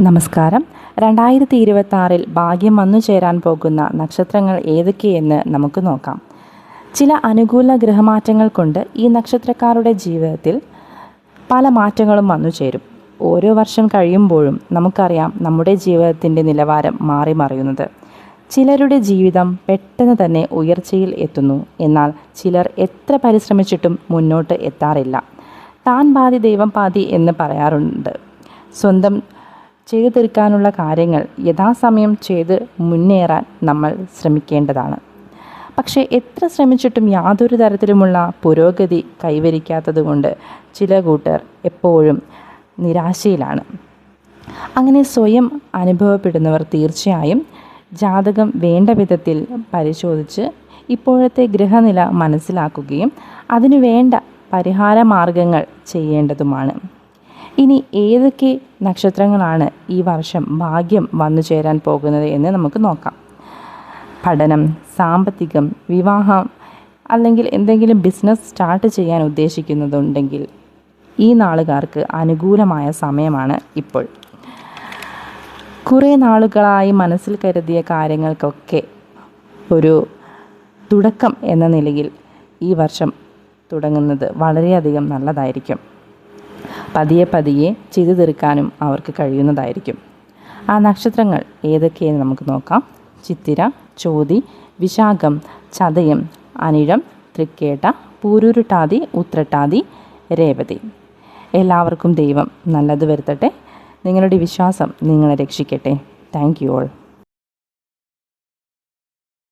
നമസ്കാരം. 2026 ഭാഗ്യം വന്നു ചേരാൻ പോകുന്ന നക്ഷത്രങ്ങൾ ഏതൊക്കെയെന്ന് നമുക്ക് നോക്കാം. ചില അനുകൂല ഗ്രഹമാറ്റങ്ങൾ കൊണ്ട് ഈ നക്ഷത്രക്കാരുടെ ജീവിതത്തിൽ പല മാറ്റങ്ങളും വന്നു ചേരും. ഓരോ വർഷം കഴിയുമ്പോഴും നമുക്കറിയാം നമ്മുടെ ജീവിതത്തിൻ്റെ നിലവാരം മാറി മറിയുന്നത്. ചിലരുടെ ജീവിതം പെട്ടെന്ന് തന്നെ ഉയർച്ചയിൽ എത്തുന്നു. എന്നാൽ ചിലർ എത്ര പരിശ്രമിച്ചിട്ടും മുന്നോട്ട് എത്താറില്ല. താൻ പാതി ദൈവം പാതി എന്ന് പറയാറുണ്ട്. സ്വന്തം ചെയ്തു തീർക്കാനുള്ള കാര്യങ്ങൾ യഥാസമയം ചെയ്ത് മുന്നേറാൻ നമ്മൾ ശ്രമിക്കേണ്ടതാണ്. പക്ഷേ എത്ര ശ്രമിച്ചിട്ടും യാതൊരു തരത്തിലുമുള്ള പുരോഗതി കൈവരിക്കാത്തതുകൊണ്ട് ചില കൂട്ടർ എപ്പോഴും നിരാശയിലാണ്. അങ്ങനെ സ്വയം അനുഭവപ്പെടുന്നവർ തീർച്ചയായും ജാതകം വേണ്ട വിധത്തിൽ പരിശോധിച്ച് ഇപ്പോഴത്തെ ഗ്രഹനില മനസ്സിലാക്കുകയും അതിനു വേണ്ട പരിഹാര മാർഗങ്ങൾ ചെയ്യേണ്ടതുമാണ്. ഇനി ഏതൊക്കെ നക്ഷത്രങ്ങളാണ് ഈ വർഷം ഭാഗ്യം വന്നു ചേരാൻ പോകുന്നത് എന്ന് നമുക്ക് നോക്കാം. പഠനം, സാമ്പത്തികം, വിവാഹം അല്ലെങ്കിൽ എന്തെങ്കിലും ബിസിനസ് സ്റ്റാർട്ട് ചെയ്യാൻ ഉദ്ദേശിക്കുന്നതുണ്ടെങ്കിൽ ഈ നാളുകാർക്ക് അനുകൂലമായ സമയമാണ് ഇപ്പോൾ. കുറേ നാളുകളായി മനസ്സിൽ കരുതിയ കാര്യങ്ങൾക്കൊക്കെ ഒരു തുടക്കം എന്ന നിലയിൽ ഈ വർഷം തുടങ്ങുന്നത് വളരെയധികം നല്ലതായിരിക്കും. പതിയെ ചെയ്തു തീർക്കാനും അവർക്ക് കഴിയുന്നതായിരിക്കും. ആ നക്ഷത്രങ്ങൾ ഏതൊക്കെയെന്ന് നമുക്ക് നോക്കാം. ചിത്തിര, ചോതി, വിശാഖം, ചതയം, അനിഴം, തൃക്കേട്ട, പൂരുരുട്ടാതി, ഉത്രട്ടാതി, രേവതി. എല്ലാവർക്കും ദൈവം നല്ലത് വരുത്തട്ടെ. നിങ്ങളുടെ വിശ്വാസം നിങ്ങളെ രക്ഷിക്കട്ടെ. Thank you all.